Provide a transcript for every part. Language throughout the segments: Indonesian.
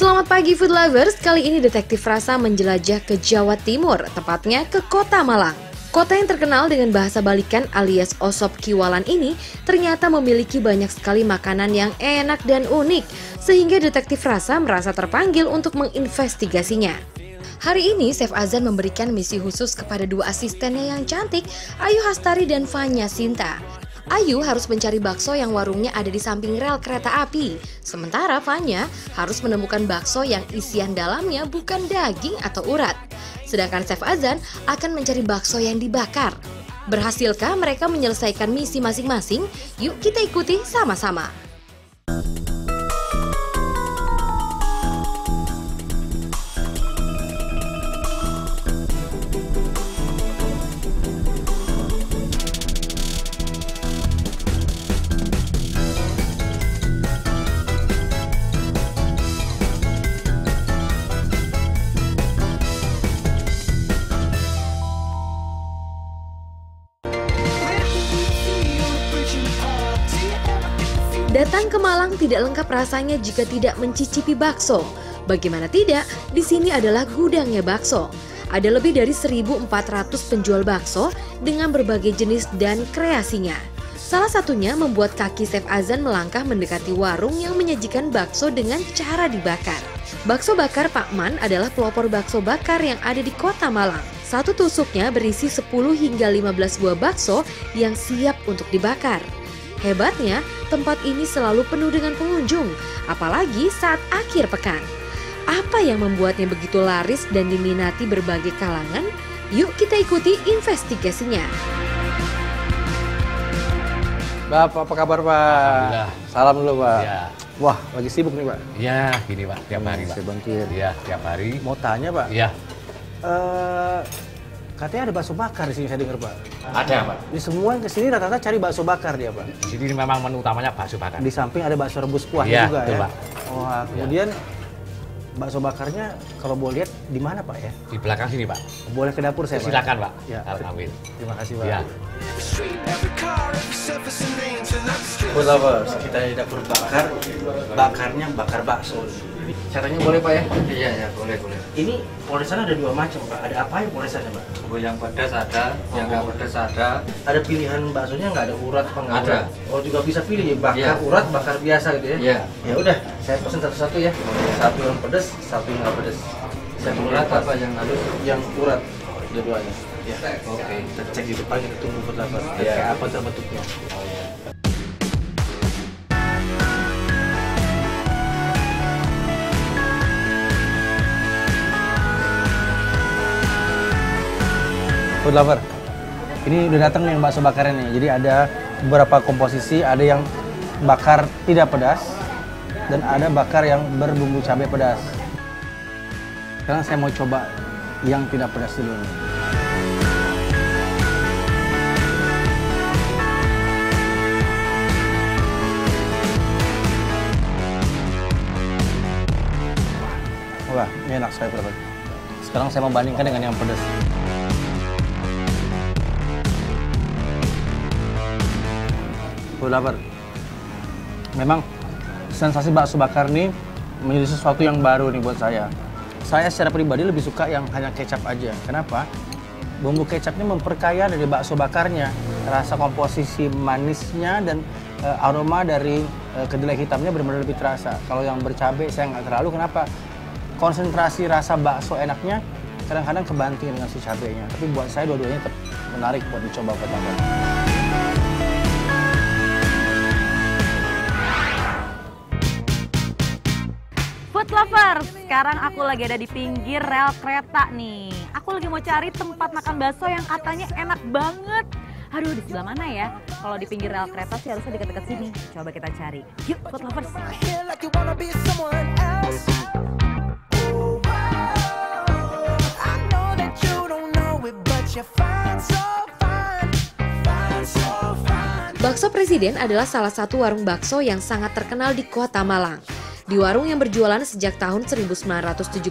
Selamat pagi food lovers, kali ini Detektif Rasa menjelajah ke Jawa Timur, tepatnya ke Kota Malang. Kota yang terkenal dengan bahasa balikan alias osop kiwalan ini ternyata memiliki banyak sekali makanan yang enak dan unik, sehingga Detektif Rasa merasa terpanggil untuk menginvestigasinya. Hari ini Chef Azan memberikan misi khusus kepada dua asistennya yang cantik, Ayu Hastari dan Fanya Sinta. Ayu harus mencari bakso yang warungnya ada di samping rel kereta api. Sementara Fanya harus menemukan bakso yang isian dalamnya bukan daging atau urat. Sedangkan Chef Azan akan mencari bakso yang dibakar. Berhasilkah mereka menyelesaikan misi masing-masing? Yuk kita ikuti sama-sama. Datang ke Malang tidak lengkap rasanya jika tidak mencicipi bakso. Bagaimana tidak, di sini adalah gudangnya bakso. Ada lebih dari 1.400 penjual bakso dengan berbagai jenis dan kreasinya. Salah satunya membuat kaki Chef Azan melangkah mendekati warung yang menyajikan bakso dengan cara dibakar. Bakso bakar Pak Man adalah pelopor bakso bakar yang ada di Kota Malang. Satu tusuknya berisi 10 hingga 15 buah bakso yang siap untuk dibakar. Hebatnya, tempat ini selalu penuh dengan pengunjung, apalagi saat akhir pekan. Apa yang membuatnya begitu laris dan diminati berbagai kalangan? Yuk kita ikuti investigasinya. Bapak, apa kabar Pak? Alhamdulillah. Salam dulu Pak. Ya. Wah, lagi sibuk nih Pak. Iya, gini Pak, tiap hari Pak. Saya bangkit. Iya, tiap hari. Mau tanya Pak, Iya, katanya ada bakso bakar di sini saya dengar Pak. ada Pak. Di semua yang kesini rata-rata cari bakso bakar dia Pak. Di sini memang menu utamanya bakso bakar. Di samping ada bakso rebus kuahnya Iya, juga betul, ya. Pak. Wah, kemudian bakso bakarnya kalau boleh lihat di mana Pak ya? Di belakang sini Pak. Boleh ke dapur saya Pak? Silakan Pak. Ya. Ambil. Terima kasih Pak. Iya. Food lovers, kita di dapur bakar, bakarnya bakar bakso. Caranya boleh Pak ya? Iya, ya, boleh. Ini polesan ada dua macam Pak. Ada apa ya polesannya Pak? Oh, yang pedas ada, yang nggak pedas ada. Ada pilihan baksonya nggak ada urat apa nggak Ada. urat? Oh juga bisa pilih ya, bakar Iya. urat, bakar biasa gitu ya? Iya. Ya udah, saya pesen satu-satu ya. Satu yang pedas, satu yang nggak pedas. Saya Yang pilih urat apa yang halus? Yang urat, dua-duanya. Ya. Oke. Kita cek di depan, kita tunggu food lovers. Iya. Kayak apa terbentuknya? Food lover, ini udah datang nih yang bakso bakarnya nih. Jadi ada beberapa komposisi, ada yang bakar tidak pedas dan ada bakar yang berbumbu cabai pedas. Sekarang saya mau coba yang tidak pedas dulu nih. Wah, ini enak sekali food lover. Sekarang saya mau bandingkan dengan yang pedas. Food lover, memang sensasi bakso bakar ini menjadi sesuatu yang baru nih buat saya. Saya secara pribadi lebih suka yang hanya kecap aja. Kenapa? Bumbu kecapnya memperkaya dari bakso bakarnya. Rasa komposisi manisnya dan aroma dari kedelai hitamnya benar-benar lebih terasa. Kalau yang bercabai saya nggak terlalu. Kenapa? Konsentrasi rasa bakso enaknya kadang-kadang kebanting dengan si cabainya. Tapi buat saya dua-duanya tetap menarik buat dicoba pertama. Food lovers, sekarang aku lagi ada di pinggir rel kereta nih. Aku lagi mau cari tempat makan bakso yang katanya enak banget. Aduh, di sebelah mana ya? Kalau di pinggir rel kereta sih harusnya dekat-dekat sini. Coba kita cari. Yuk, food lovers. Bakso Presiden adalah salah satu warung bakso yang sangat terkenal di Kota Malang. Di warung yang berjualan sejak tahun 1977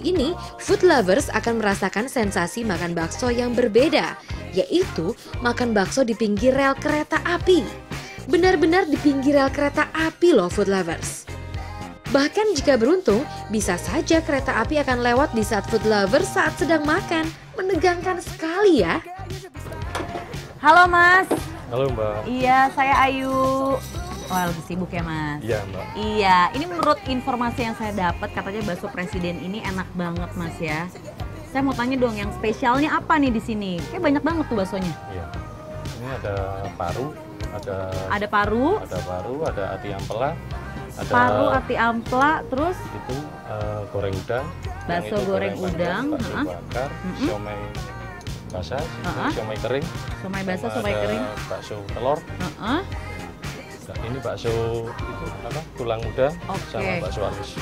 ini, food lovers akan merasakan sensasi makan bakso yang berbeda, yaitu makan bakso di pinggir rel kereta api. Benar-benar di pinggir rel kereta api loh food lovers. Bahkan jika beruntung, bisa saja kereta api akan lewat di saat food lover saat sedang makan. Menegangkan sekali ya. Halo Mas. Halo Mbak. Iya, saya Ayu. Wah, lagi sibuk ya Mas? Iya Mbak. Iya, ini menurut informasi yang saya dapat katanya bakso presiden ini enak banget Mas ya. Saya mau tanya dong, yang spesialnya apa nih di sini? Kayak banyak banget tuh baksonya. Iya. Ini ada paru, Ada paru, ada ati ampela, ada paru, ati ampela, terus itu goreng udang, yang bakso itu goreng panjang, udang, bakso bakar, siomay basah, siomay kering, somai basah, sama somai ada kering. bakso telur. Nah, ini bakso itu apa? Tulang udang sama bakso halus.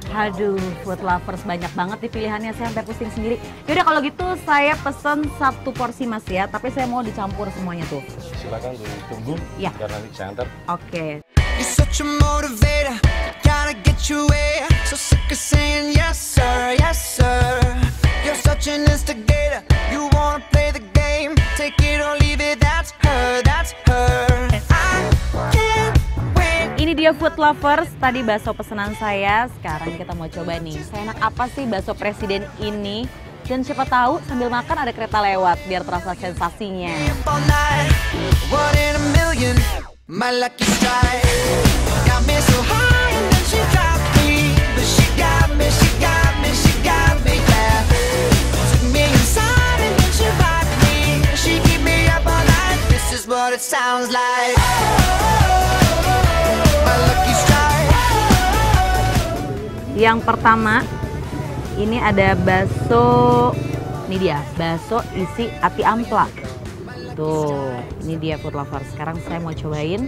Aduh, food lovers banyak banget nih pilihannya, saya sampai pusing sendiri. Yaudah kalau gitu saya pesen 1 porsi Mas ya, tapi saya mau dicampur semuanya tuh. Silakan ditunggu, Iya. biar nanti saya antar. Oke. You're such a motivator, gotta get your way. So sick of saying yes sir, yes sir. You're such an instigator, you wanna play the game. Take it or leave it, that's her, that's her. And I can't wait. Ini dia food lovers, tadi bakso pesanan saya. Sekarang kita mau coba nih, seenak apa sih bakso presiden ini? Dan siapa tahu sambil makan ada kereta lewat, biar terasa sensasinya. All night, one in a million, my lucky strike. Got me so high and then she dropped me, but she got me, she got me, she got me, yeah. Took me inside and then she rocked me, she keep me up all night. This is what it sounds like. My lucky strike. Yang pertama, ini ada bakso, ini dia, bakso isi ati ampela. Tuh, ini dia food lovers. Sekarang saya mau cobain.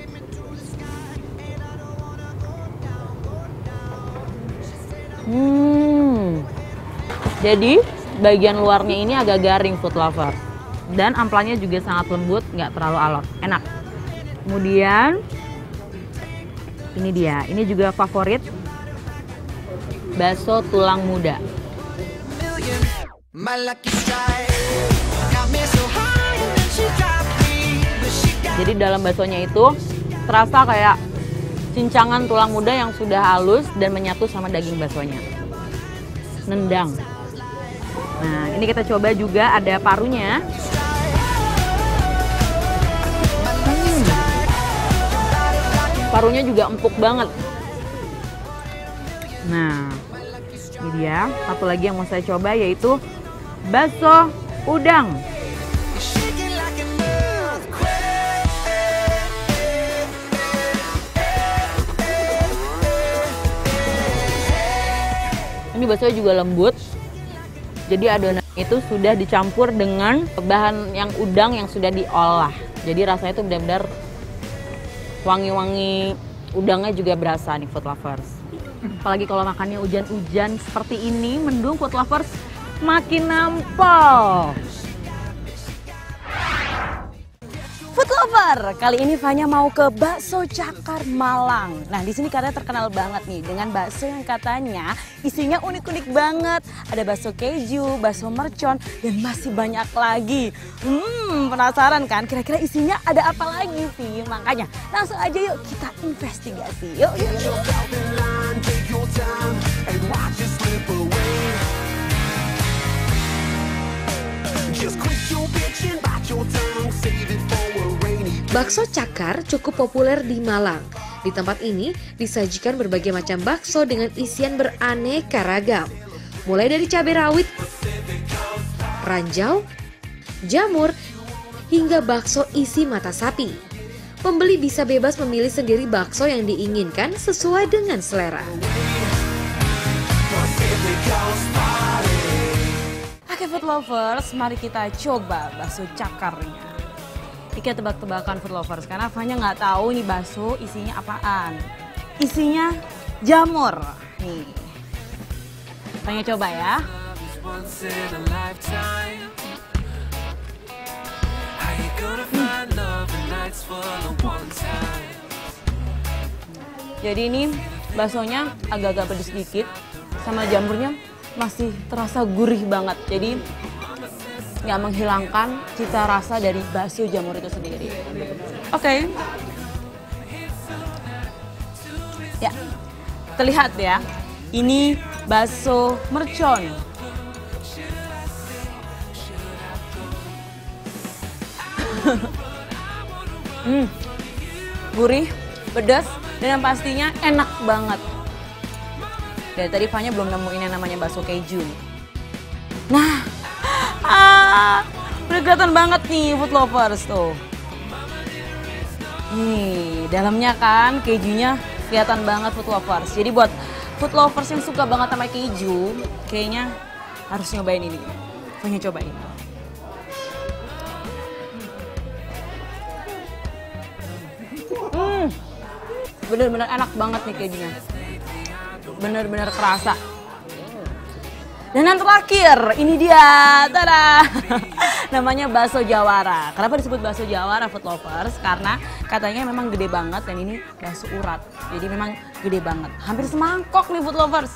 Jadi bagian luarnya ini agak garing food lovers. Dan amplanya juga sangat lembut, nggak terlalu alot, enak. Kemudian, ini dia, ini juga favorit. Bakso tulang muda. My lucky strike. Got me so high and then she dropped me, but she got Jadi dalam baksonya itu terasa kayak cincangan tulang muda yang sudah halus dan menyatu sama daging baksonya. Nendang. Nah, ini kita coba juga ada parunya. Parunya juga empuk banget. Nah, ini dia. Satu lagi yang mau saya coba yaitu bakso udang. shaking like an earthquake. Ini baksonya juga lembut. Jadi adonan itu sudah dicampur dengan bahan yang udang yang sudah diolah. Jadi rasanya itu benar-benar wangi-wangi, udangnya juga berasa nih food lovers. Apalagi kalau makannya hujan-hujan seperti ini, mendung food lovers makin nampol. Food lover, kali ini Fanya mau ke Bakso Cakar Malang. Nah, di sini katanya terkenal banget nih dengan bakso yang katanya isinya unik-unik banget. Ada bakso keju, bakso mercon, dan masih banyak lagi. Penasaran kan? Kira-kira isinya ada apa lagi sih? Makanya langsung aja yuk kita investigasi. Yuk. Bakso cakar cukup populer di Malang. Di tempat ini disajikan berbagai macam bakso dengan isian beraneka ragam. Mulai dari cabai rawit, ranjau, jamur, hingga bakso isi mata sapi. Pembeli bisa bebas memilih sendiri bakso yang diinginkan sesuai dengan selera. Oke food lovers, mari kita coba bakso cakarnya. Ini kita tebak-tebakan food lovers, karena Fanya nggak tahu nih bakso isinya apaan. Isinya jamur. Nih, Fanya coba ya. Jadi ini baksonya agak-agak pedes sedikit, sama jamurnya masih terasa gurih banget. Jadi nggak menghilangkan cita rasa dari bakso jamur itu sendiri. Oke. Ya, Terlihat ya, ini bakso mercon. Gurih, pedas, dan yang pastinya enak banget. Dari tadi Fanya belum nemuin yang namanya bakso keju. Nah, udah kelihatan banget nih food lovers tuh. Nih, dalamnya kan kejunya kelihatan banget food lovers. Jadi buat food lovers yang suka banget sama keju, kayaknya harus nyobain ini. Fanya cobain. Bener-bener enak banget nih kejunya. Bener-bener kerasa. Dan yang terakhir, ini dia, tada! Namanya bakso jawara. Kenapa disebut bakso jawara food lovers? Karena katanya memang gede banget dan ini bakso urat. Jadi memang gede banget. Hampir semangkok nih food lovers.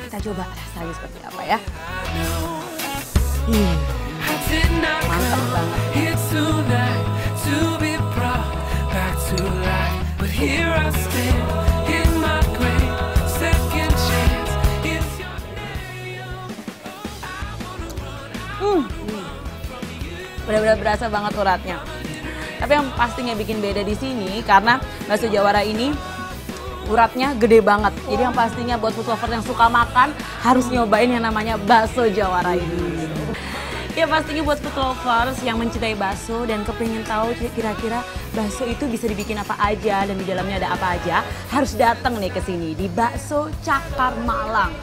Kita coba rasanya seperti apa ya. Mantap banget. Benar-benar berasa banget uratnya. Tapi yang pastinya bikin beda di sini karena bakso jawara ini uratnya gede banget. Jadi yang pastinya buat food lover yang suka makan harus nyobain yang namanya bakso jawara ini. Ya pastinya buat food lovers yang mencintai bakso dan kepengen tahu kira-kira bakso itu bisa dibikin apa aja dan di dalamnya ada apa aja, harus datang nih ke sini di Bakso Cakar Malang.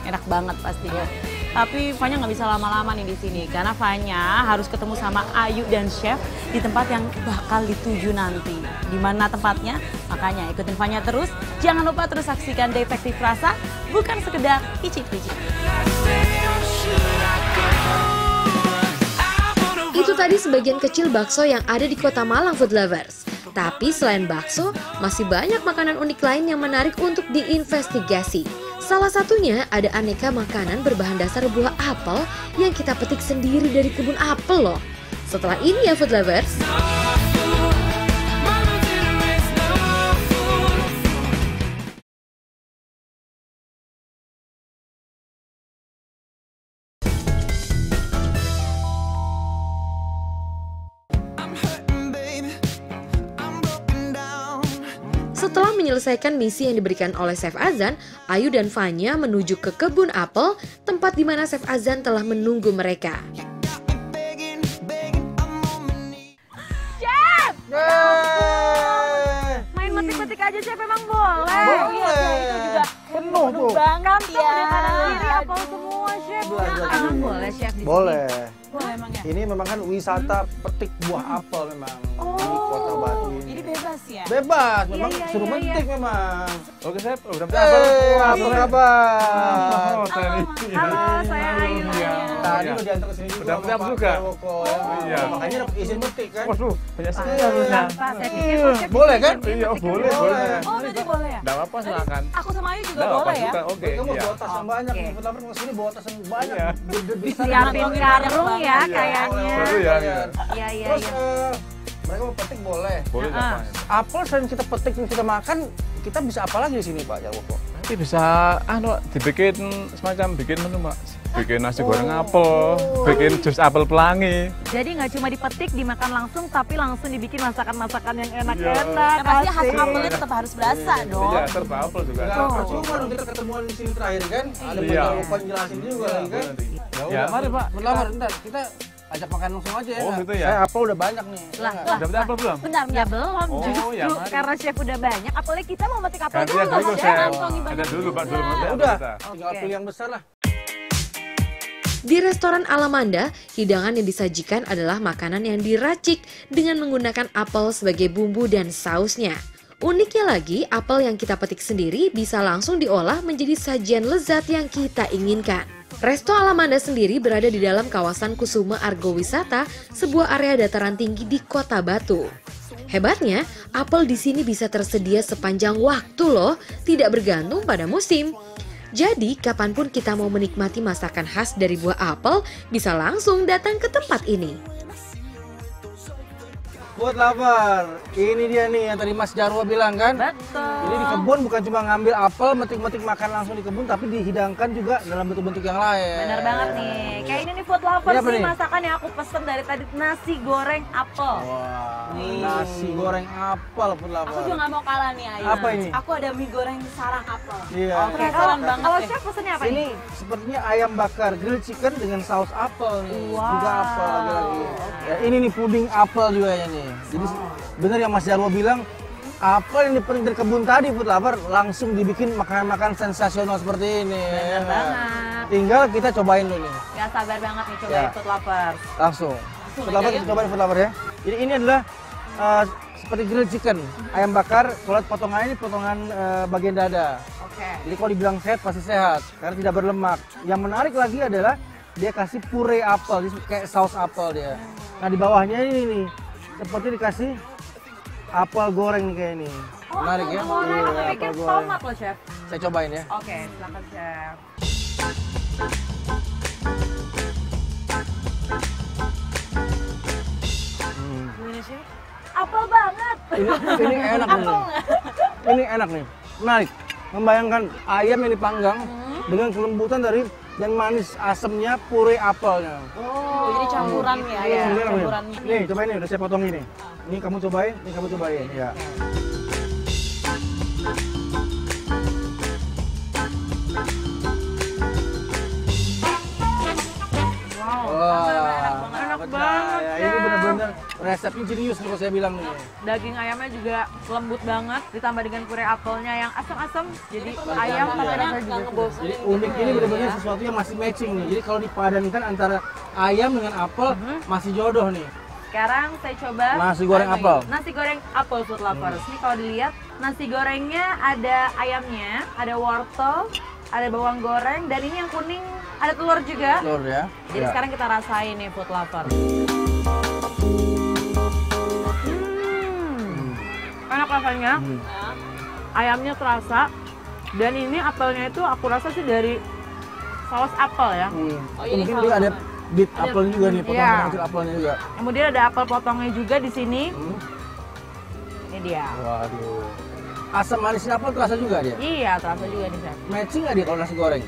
Enak banget pastinya. Tapi Fanya nggak bisa lama-lama nih di sini karena Fanya harus ketemu sama Ayu dan Chef di tempat yang bakal dituju nanti. Di mana tempatnya? Makanya ikutin Fanya terus. Jangan lupa terus saksikan Detektif Rasa, bukan sekedar icip-icip. Itu tadi sebagian kecil bakso yang ada di Kota Malang food lovers. Tapi selain bakso, masih banyak makanan unik lain yang menarik untuk diinvestigasi. Salah satunya ada aneka makanan berbahan dasar buah apel yang kita petik sendiri dari kebun apel loh. Setelah ini ya food lovers. Setelah menyelesaikan misi yang diberikan oleh Chef Azan, Ayu dan Fanya menuju ke kebun apel, tempat di mana Chef Azan telah menunggu mereka. Chef! Main metik-metik aja Chef emang boleh? Boleh. Itu juga Penuh tuh. banget ya. Iya. Kanan kiri apel semua Chef. Emang boleh Chef di sini? Boleh. Boleh emang ya? Ini memang kan wisata petik buah apel memang di Kota Batu ini. Jadi bebas ya? Bebas, memang iya, suruh iya, metik memang. Oke, Chef. Udah Apa kabar? Halo, saya Ayu. Tadi udah diantar ke sini juga. Udah sama siap Pak juga? Joko, ya. Iya. Makanya dapat izin metik kan. Waduh, banyak sekali Iya. harusnya. Pak, saya pikir Chef Boleh kan? Iya, oh, boleh, Boleh. boleh. Oh, berarti boleh ya? Nggak apa-apa, silakan. Aku sama Ayu juga Nggak boleh apa-apa ya? juga, oke. Kamu Iya. bawa tas yang banyak, Oke. food lover mau sini bawa tas yang banyak. Iya. Besar. Siapin karung ya kayaknya. Seru ya, gitu. Iya, iya, Terus iya. mereka mau petik boleh. Boleh, Ah. Pak. Apel selain kita petik dan kita makan, kita bisa apa lagi di sini Pak Joko? Nanti bisa dibikin semacam bikin menu, Pak. Bikin nasi goreng apel, bikin jus apel pelangi. Jadi nggak cuma dipetik, dimakan langsung, tapi langsung dibikin masakan-masakan yang enak-enak. Iya. Pasti khas apelnya tetap harus berasa dong. Iya, serba apel juga. Nggak ada. percuma dong kita ketemuan di sini terakhir kan? Ada Iya. banyak lupa jelasin juga lagi kan? Ya, mari, Pak. Food lover, bentar, kita ajak makan langsung aja ya. Oh, nggak? gitu ya? Saya apel udah banyak nih. Lah, Ya, lah. Udah dapat apel belum? Bentar, ya belum. Oh, Justru ya, mari. karena chef udah banyak, apalagi kita mau metik apel Gantian dulu. dulu, Chef. Chef. Kantongin Ada banyak dulu, Pak, dulu. juga. Ya Apa udah, kita? tinggal Oke. pilih yang besar lah. Di restoran Alamanda, hidangan yang disajikan adalah makanan yang diracik dengan menggunakan apel sebagai bumbu dan sausnya. Uniknya lagi, apel yang kita petik sendiri bisa langsung diolah menjadi sajian lezat yang kita inginkan. Resto Alamanda sendiri berada di dalam kawasan Kusuma Argo Wisata, sebuah area dataran tinggi di Kota Batu. Hebatnya, apel di sini bisa tersedia sepanjang waktu loh, tidak bergantung pada musim. Jadi, kapanpun kita mau menikmati masakan khas dari buah apel, bisa langsung datang ke tempat ini. Food lover, ini dia nih yang tadi Mas Jarwo bilang kan? Betul. Jadi di kebun bukan cuma ngambil apel, metik-metik makan langsung di kebun, tapi dihidangkan juga dalam bentuk-bentuk yang lain. Bener banget nih. Kayak ini nih food lovers Ini apa nih nih? masakan yang aku pesen dari tadi, nasi goreng apel. Wah, nasi goreng apel food lover. Aku juga nggak mau kalah nih Ayu. Apa ini? Aku ada mie goreng sarang apel. Iya. Penasaran banget Kalau deh. chef pesennya apa Ini nih? sepertinya ayam bakar grill chicken dengan saus apel nih. Wow. Juga apel lagi-lagi. Ya, ini nih puding apel juga ya nih. Jadi bener yang Mas Jarwo bilang, apel yang dipetik dari kebun tadi food lover langsung dibikin makanan-makanan sensasional seperti ini. Bener banget. Tinggal kita cobain dulu nih. Gak sabar banget nih cobain Ya. food lovers. Langsung. Food lover kita cobain food lover ya. Jadi ini adalah seperti grill chicken, ayam bakar. Kalau lihat potongannya ini potongan bagian dada. Oke. Jadi kalau dibilang sehat pasti sehat karena tidak berlemak. Yang menarik lagi adalah dia kasih puree apel, jadi kayak saus apel dia. Nah di bawahnya ini nih seperti dikasih apel goreng nih kayak ini. Menarik ya? Goreng, Iya, aku pikir apel goreng. tomat loh chef. Saya cobain ya. Oke, silakan chef. Gimana sih? Apel banget. Ini enak nih. Ini enak nih. Menarik. Membayangkan ayam yang dipanggang dengan kelembutan dari dan manis asemnya puree apelnya. Oh, jadi campuran ya, Iya, Ini enak campuran. nih. Nih, cobain nih, udah saya potong ini. Ini kamu cobain, ini kamu cobain. Ya. Wah, enak betul. banget, Ya, ini Chef. benar-benar resepnya jenius kalau saya bilang nih. Daging ayamnya juga lembut banget, ditambah dengan puree apelnya yang asam-asam. Jadi ayam pakai rasa juga. Jadi unik ini benar-benar sesuatu yang masih matching nih. Jadi kalau dipadankan antara ayam dengan apel masih jodoh nih. Sekarang saya coba Nasi goreng apel. Nasi goreng apel food lovers. Ini kalau dilihat nasi gorengnya ada ayamnya, ada wortel, ada bawang goreng, dan ini yang kuning ada telur juga. Telur ya. Jadi Ya. sekarang kita rasain nih food lover. Enak rasanya. Ayamnya terasa. Dan ini apelnya itu aku rasa sih dari saus apel ya. Oh, ini Mungkin saus dia ada apa? bit apelnya juga nih, potongan Iya. kecil apelnya juga. Kemudian ada apel potongnya juga di sini. Ini dia. Waduh. Asam manisnya apel terasa juga dia. Iya, terasa juga nih, Chef. Matching nggak dia kalau nasi goreng?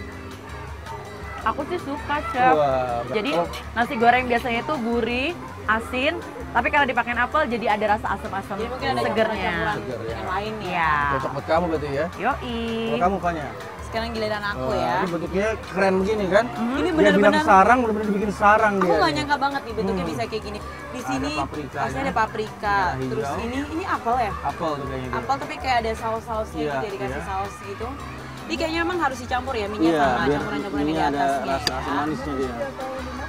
Aku sih suka, Chef. Wah, Jadi oh, nasi goreng biasanya itu gurih, asin, tapi kalau dipakein apel jadi ada rasa asam-asam Jadi mungkin ada segernya. campuran Seger, ya. yang lain ya. Iya. cocok buat kamu berarti ya. Yoi. Kalau kamu Fanya? Sekarang giliran aku Wah, ya. Ini bentuknya keren begini kan? Ini Dia bilang benar-benar sarang, benar-benar dibikin sarang aku dia. nggak nyangka banget nih bentuknya bisa kayak gini. Di sini paprikanya. pasti ada paprika. Merah Terus hijau. ini apel ya? Apel tuh kayaknya dia. Apel tapi kayak ada saus-sausnya Iya, gitu ya, dikasih iya. saus gitu. Jadi kayaknya emang harus dicampur ya minyak Iya, sama biar campuran-campuran di ini ada atasnya. rasa asam ya. manisnya dia.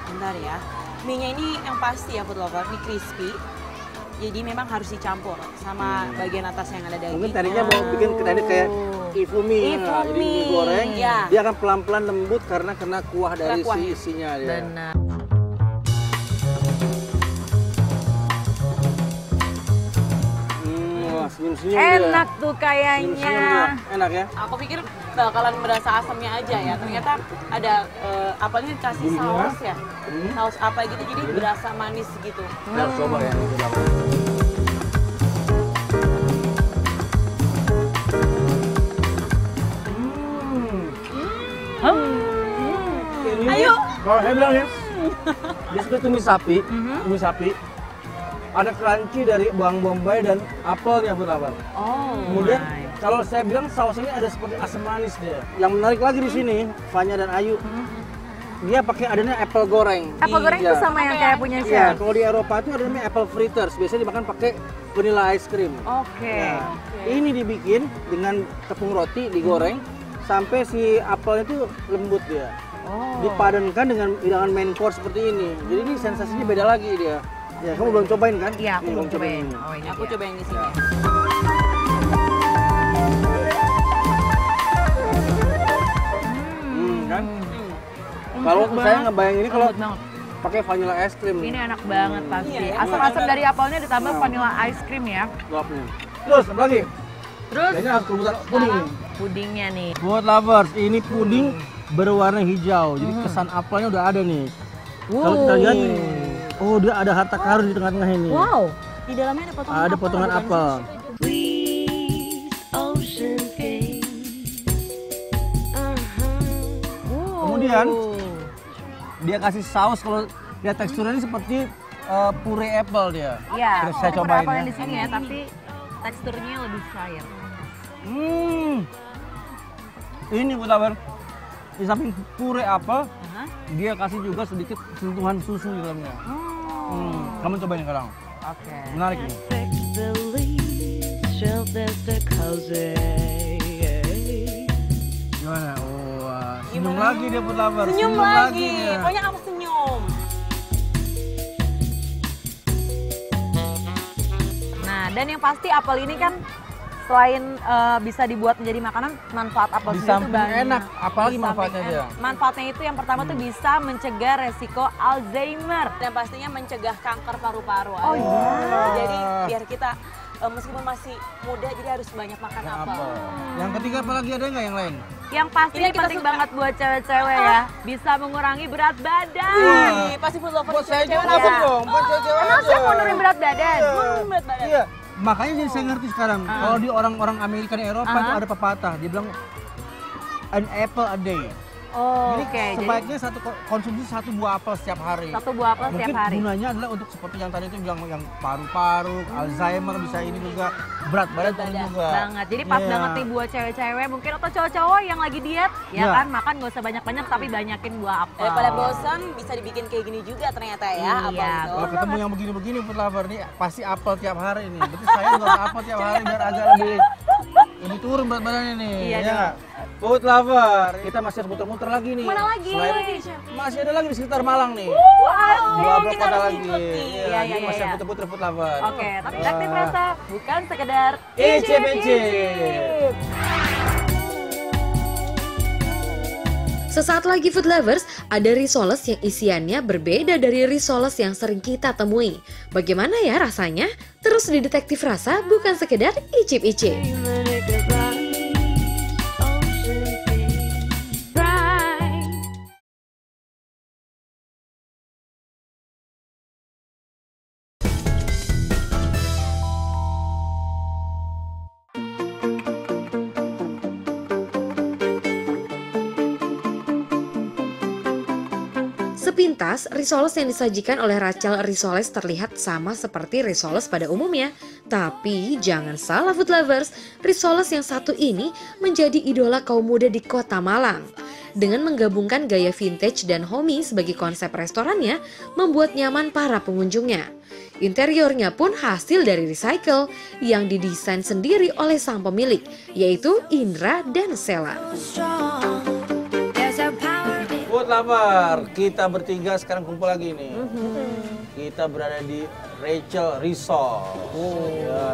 Bentar ya. Mie-nya ini yang pasti ya food lover, mie crispy. Jadi memang harus dicampur sama bagian atas yang ada daging. Mungkin tadinya mau bikin tadi kayak ifumi, ya. Jadi Ifumi, mie goreng, iya. dia akan pelan-pelan lembut karena kena kuah dari kuah. si isinya dia. Benar. Wah, senyum-senyum dia. Enak tuh Senyum-senyum kayaknya. dia. Enak ya? Aku pikir bakalan berasa asamnya aja ya. Ternyata ada apelnya dikasih saus ya. Saus apa gitu jadi berasa manis gitu. Kita harus coba ya. Ini Ayo. kalau saya bilang ya, dia seperti tumis sapi, tumis sapi. Ada crunchy dari bawang bombay dan apelnya buat apa? Oh. Kemudian my. kalau saya bilang saus ini ada seperti asam manis dia. Yang menarik lagi di sini, Fanya dan Ayu, dia pakai adanya apple goreng. Apel goreng Iya. itu sama yang kayak punya Iya, chef. kalau di Eropa itu ada namanya apple fritters. Biasanya dimakan pakai vanilla ice cream. Oke. Nah, ini dibikin dengan tepung roti digoreng sampai si apelnya itu lembut dia. Oh. Dipadankan dengan hidangan main course seperti ini. Jadi ini sensasinya beda lagi dia. Ya, kamu belum cobain kan? Iya, aku Nih, belum kamu cobain. ini. Oh, ini Aku dia. coba yang di sini. Kan? Kalau saya ngebayang ini kalau Lembut banget. pakai vanilla ice cream. Ini enak banget pasti. Iya, ya. Asam-asam dari apelnya ditambah vanilla ice cream ya. Suapnya. Terus apa lagi? Terus Ini harus kebutuhan puding nih. pudingnya nih. Buat lovers, ini puding berwarna hijau. Jadi kesan apelnya udah ada nih. Kalau kita lihat, oh dia ada harta karun di tengah-tengah ini. Wow. Di dalamnya ada potongan Ada apel, potongan bukan? apel. Kemudian dia kasih saus, kalau dia teksturnya ini seperti puree apple dia. Iya, Terus saya seperti cobain apel ya. yang di sini ya, tapi teksturnya lebih cair. Ini Putlabar, di samping puree apel, dia kasih juga sedikit sentuhan susu di dalamnya. Kamu cobain sekarang. Oke. Menarik nih. Gimana? Wah, senyum lagi dia Putlabar. Senyum lagi. dia. Pokoknya kamu senyum. Nah, dan yang pasti apel ini kan selain bisa dibuat menjadi makanan, manfaat apel Di sendiri itu samping banyak. enak, apalagi Di samping manfaatnya dia? enak. Manfaatnya itu yang pertama tuh bisa mencegah resiko Alzheimer. Dan pastinya mencegah kanker paru-paru. Oh iya. Jadi biar kita meskipun masih muda jadi harus banyak makan apel. Yang ketiga apalagi ada nggak yang lain? Yang pasti Ini kita penting suka. banget buat cewek-cewek ya, bisa mengurangi berat badan. Wih, pasti food lover Buat saya cewek juga ya. dong, buat cewek-cewek Emang aja. saya mau nurunin berat badan? berat badan. Iya, makanya jadi saya ngerti sekarang. Kalau di orang-orang Amerika dan Eropa itu ada pepatah, dia bilang an apple a day. Oh, Jadi oke. sebaiknya konsumsi satu buah apel setiap hari. Satu buah apel Mungkin setiap hari. gunanya adalah untuk seperti yang tadi itu bilang yang paru-paru, Alzheimer bisa ini juga, berat badan turun juga. Banget. Jadi pas Iya. banget nih buat cewek-cewek mungkin atau cowok-cowok yang lagi diet, ya Iya. kan makan gak usah banyak-banyak tapi banyakin buah apel. Daripada bosan bisa dibikin kayak gini juga ternyata ya apel Iya, itu. Kalau ketemu yang begini-begini food lover nih pasti apel tiap hari nih. Berarti saya nggak usah apel tiap hari biar agak lebih turun berat badannya nih. Iya ya dong. nggak? Food lover, kita masih harus muter-muter lagi nih. Mana lagi? Masih ada lagi di sekitar Malang nih. Wow, Dua kita kota harus lagi. ikuti. Iya, jadi Iya, masih iya. muter-muter food lover. Oke, tapi Detektif Rasa bukan sekedar Icip-icip. Sesaat lagi Food Lovers, ada risoles yang isiannya berbeda dari risoles yang sering kita temui. Bagaimana ya rasanya? Terus di Detektif Rasa bukan sekedar icip-icip. Sepintas, risoles yang disajikan oleh Rachel Risoles terlihat sama seperti risoles pada umumnya. Tapi jangan salah Food Lovers, risoles yang satu ini menjadi idola kaum muda di kota Malang. Dengan menggabungkan gaya vintage dan homey sebagai konsep restorannya, membuat nyaman para pengunjungnya. Interiornya pun hasil dari recycle yang didesain sendiri oleh sang pemilik, yaitu Indra dan Sela. Food lover, kita bertiga sekarang kumpul lagi nih. Kita berada di Rachel Resort. Ya.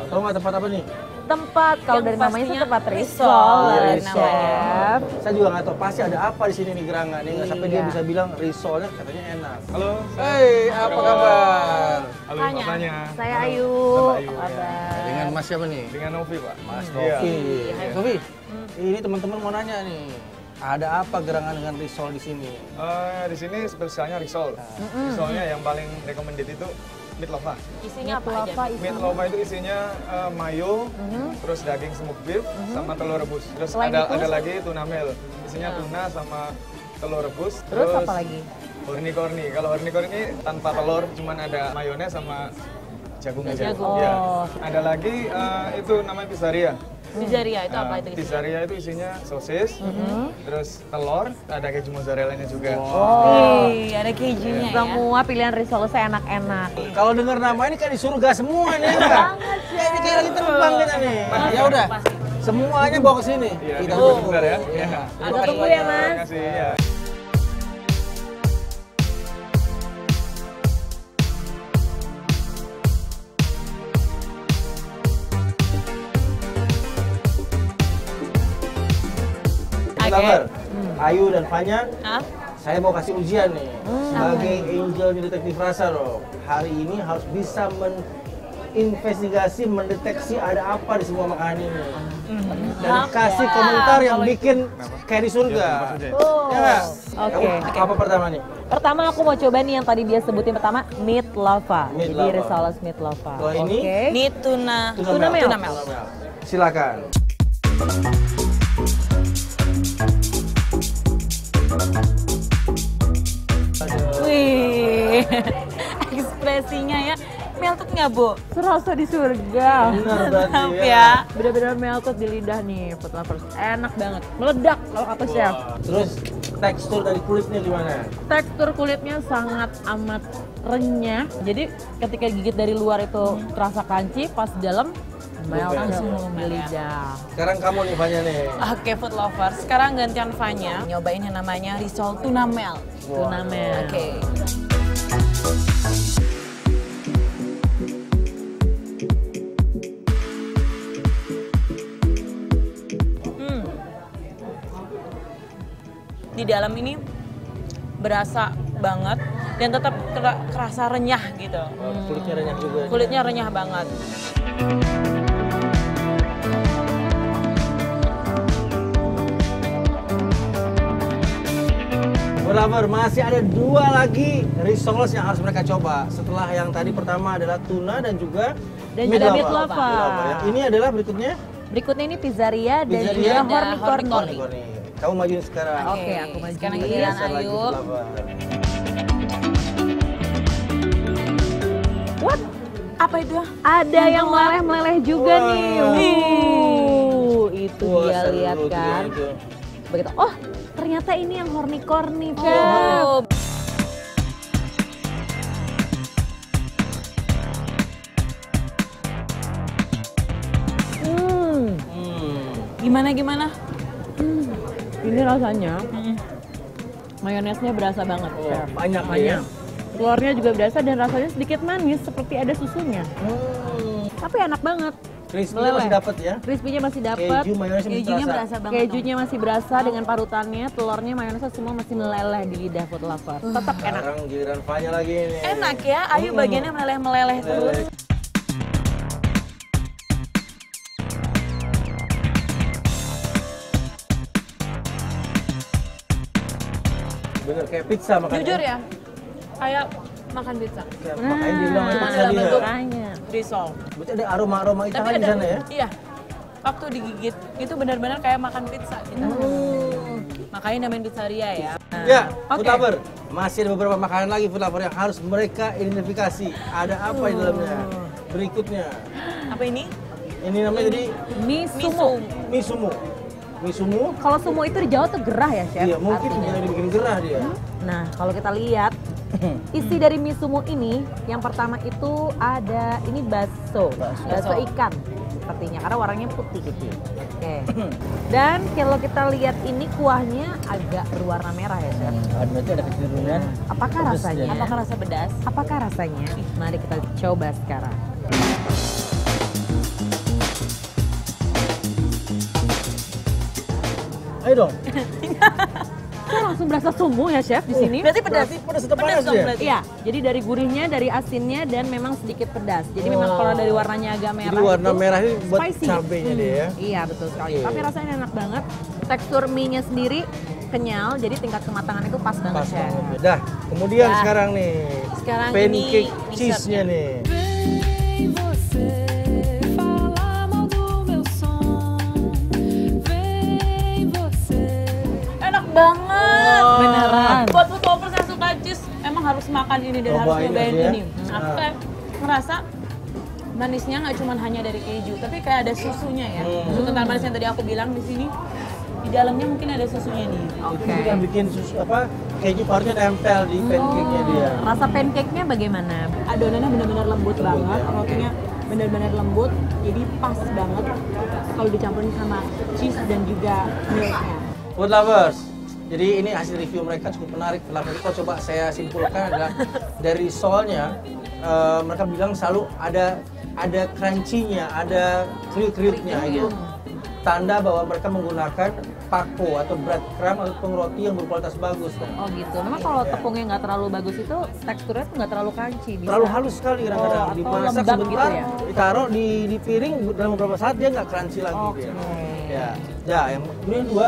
Tahu nggak tempat apa nih? tempat kalau Yang dari namanya itu pastinya tempat resort. resort Iya, dari resort. namanya. Saya juga nggak tahu pasti ada apa di sini nih gerangan nih, nggak sampai dia Iya. bisa bilang risolnya katanya enak. Halo. Hey, apa kabar? Halo Tanya. papanya. Saya Ayu. Bapak Ayu, Apa kabar? Dengan Mas siapa nih? Dengan Novi, Pak. Mas Iya. Novi. Novi, ini teman-teman mau nanya nih, ada apa gerangan dengan risol di sini? Di sini spesialnya risol. Risolnya yang paling recommended itu meat loaf. Isinya apa aja? Meat loaf itu isinya mayo, terus daging smoked beef, sama telur rebus. Terus Selain ada itu? ada lagi tuna mel. Isinya tuna sama telur rebus. Terus apa lagi? Horny-corny. Kalau horny-corny tanpa telur, cuman ada mayones sama jagung aja. Jagung. Iya. Oh. Ada lagi itu namanya pizzeria. Pizzeria itu apa itu? Pizzeria itu isinya sosis, terus telur, ada keju mozzarella-nya juga. Wih, ada kejunya ya. Semua pilihan risol saya enak-enak. Kalau dengar nama ini kayak di surga semua nih, enggak? Ya, ini kayak lagi terbang kita nih. Ya udah, semuanya bawa ke sini. Iya, Kita ditunggu tunggu. sebentar ya. Iya. Ada tunggu ya, Mas. Terima kasih. Ya. Sabar. Ayu dan Fanya, Hah? saya mau kasih ujian nih. Sebagai angel di Detektif Rasa loh. Hari ini harus bisa investigasi, mendeteksi ada apa di semua makanan ini. Dan kasih komentar yang bikin kayak di surga. Oh, Ya nggak? oke. Kamu apa pertama nih? Pertama aku mau coba nih yang tadi dia sebutin pertama, meat lava. Meat Jadi lava. risoles meat lava. Kalau ini? Oke. Ini tuna mel. Tuna mel. Silakan. Wih, ekspresinya ya melted nggak, Bu? Serasa di surga. Benar berarti Mantap ya. ya. Bener-bener melted di lidah nih, food lovers. Enak banget. Meledak kalau kata chef. Terus tekstur dari kulitnya gimana? Tekstur kulitnya sangat amat renyah. Jadi ketika gigit dari luar itu terasa crunchy, pas di dalam melt Langsung di mel ya. lidah. Sekarang kamu nih Fanya nih. Oke, food lovers. Sekarang gantian Fanya nyobain yang namanya risol tuna mel. Tuna mel. Oke. Di dalam ini berasa banget dan tetap kerasa renyah gitu. Kulitnya renyah juga. Kulitnya renyah banget. Food masih ada 2 lagi risoles yang harus mereka coba. Setelah yang tadi pertama adalah tuna dan juga meat lava. Ya. Ini adalah berikutnya Berikutnya ini pizzeria dan Pizzeria juga dan hornicorni. hornicorni. Kamu majuin sekarang. Oke, aku maju. Sekarang Iya, giliran Geser lagi Ayu. food lover. What? Apa itu? Ada yang meleleh-meleleh juga Wah. nih. Itu Wah, dia seru lihat tuh kan. itu. Begitu. Oh, ternyata ini yang hornicorni, Chef. Oh, Hmm, gimana? ini rasanya mayonesnya berasa banget, Oh, Chef. banyak nih ya. Telurnya juga berasa dan rasanya sedikit manis seperti ada susunya. Tapi enak banget. Crispy Meleleh. masih dapat ya. Crispy-nya masih dapat. Keju mayonesnya masih Kejunya terasa. berasa banget. Kejunya masih berasa dengan parutannya, telurnya, mayonesnya semua masih meleleh di lidah food lover. Tetap enak. Sekarang giliran Fanya lagi nih. Enak ya, Ayu bagiannya meleleh-meleleh terus. Bener kayak pizza makanya. Jujur ya, kayak makan pizza. Kayak makanya dia bilang pizza dalam dia. bentuk Makanya. risol. Berarti ada aroma-aroma Tapi Italia di ada, sana ya? iya, waktu digigit itu benar-benar kayak makan pizza gitu. Makanya namain pizzeria ya. Ya, Oke. Food Lover. Masih ada beberapa makanan lagi Food Lover yang harus mereka identifikasi. Ada apa di dalamnya? Berikutnya. Apa ini? Ini namanya jadi Mie Miso. sumo. mie sumo. Mie sumo? Kalau sumo itu di Jawa tuh gerah ya, Chef? Iya, mungkin artinya. bisa dibikin gerah dia. Nah, kalau kita lihat isi dari mie sumo ini, yang pertama itu ada ini bakso ikan sepertinya karena warnanya putih gitu. Oke. Dan kalau kita lihat ini kuahnya agak berwarna merah ya, Chef. Berarti ada kecenderungan. Apakah rasanya? Apakah rasa pedas? Apakah rasanya? Mari kita coba sekarang. Ayo dong. Saya langsung berasa sumo ya, Chef, di sini. Berarti pedas. Berarti pedas atau panas dong dia? berarti. Iya, jadi dari gurihnya, dari asinnya, dan memang sedikit pedas. Jadi memang kalau dari warnanya agak merah Jadi warna itu merah ini buat spicy. cabenya dia ya. Iya, betul sekali. Oke. Tapi rasanya enak banget. Tekstur mie-nya sendiri kenyal, jadi tingkat kematangan itu pas banget, Pas Chef. banget. Dah, kemudian Dah. sekarang nih. Sekarang pancake ini cheese-nya nih. Vem você falar mal do meu som. Vem você. Enak banget. Beneran. Buat food lovers yang suka cheese, emang harus makan ini dan harus Cobain nyobain aja ya. ini. Aku kayak ngerasa manisnya nggak cuma hanya dari keju, tapi kayak ada susunya ya. Susu kental manis yang tadi aku bilang di sini. Di dalamnya mungkin ada susunya nih. Oke. Itu yang bikin susu apa keju parutnya nempel di pancake-nya dia. Rasa pancake-nya bagaimana? Adonannya benar-benar lembut banget, rotinya benar-benar lembut, jadi pas banget kalau dicampurin sama cheese dan juga milknya. Food lovers. Jadi ini hasil review mereka cukup menarik. Jadi kalau coba saya simpulkan adalah dari soalnya mereka bilang selalu ada crunchy-nya, ada kriuk-kriuknya gitu. Tanda bahwa mereka menggunakan pako atau breadcrumb atau tepung roti yang berkualitas bagus. Oh gitu. Memang kalau tepungnya nggak terlalu bagus itu teksturnya tuh nggak terlalu crunchy. Bisa. Terlalu halus sekali kadang-kadang. atau Dimasak lembab sebentar, gitu ya? ditaruh di piring dalam beberapa saat dia nggak crunchy lagi. Oke. Dia. Ya, yang kemudian dua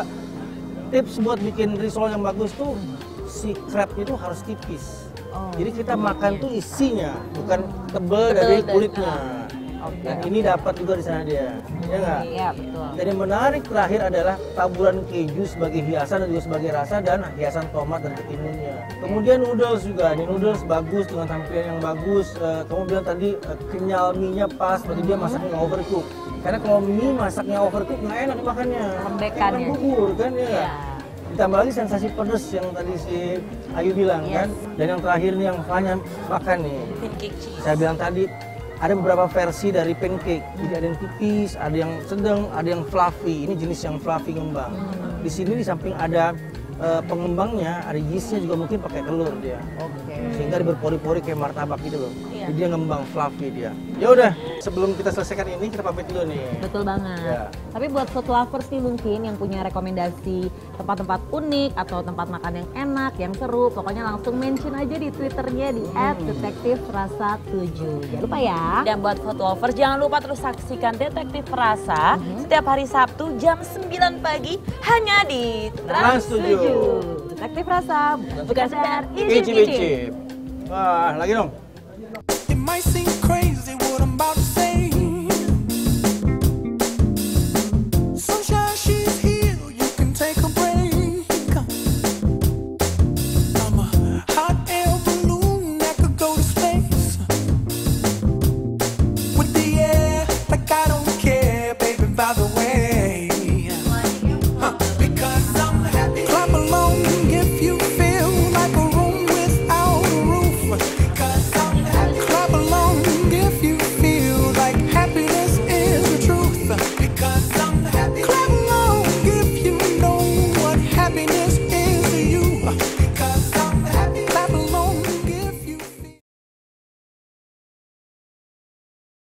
tips buat bikin risol yang bagus tuh si crabnya itu harus tipis. Jadi kita makan tuh isinya, bukan tebel dari kulitnya. Nah, ini dapat juga di sana dia, ya nggak? Iya betul. Dan yang menarik terakhir adalah taburan keju sebagai hiasan dan juga sebagai rasa dan hiasan tomat dan ketimunnya. Kemudian noodles juga, ini noodles bagus dengan tampilan yang bagus. Kamu bilang tadi kenyal mie-nya pas, berarti dia masaknya nggak overcook. Karena kalau mie masaknya overcook nggak enak dimakannya. Lembekan ya. Bubur kan ya. Iya. Ditambah lagi sensasi pedas yang tadi si Ayu bilang kan. Dan yang terakhir nih yang Fanya makan nih. Pancake cheese. Saya bilang tadi ada beberapa versi dari pancake. Jadi ada yang tipis, ada yang sedang, ada yang fluffy. Ini jenis yang fluffy ngembang. Di sini di samping ada pengembangnya, ada yeastnya juga mungkin pakai telur dia. Sehingga dia berpori-pori kayak martabak gitu loh. Jadi dia ngembang fluffy dia. Ya udah, sebelum kita selesaikan ini kita pamit dulu nih. Betul banget. Ya. Tapi buat food lovers nih mungkin yang punya rekomendasi tempat-tempat unik atau tempat makan yang enak, yang seru, pokoknya langsung mention aja di Twitternya di @detektifrasa7. Jangan lupa ya. Dan buat food lovers jangan lupa terus saksikan Detektif Rasa setiap hari Sabtu jam 9 pagi hanya di Trans 7. Detektif Rasa bukan sekedar Icip-icip. Wah, lagi dong. It might seem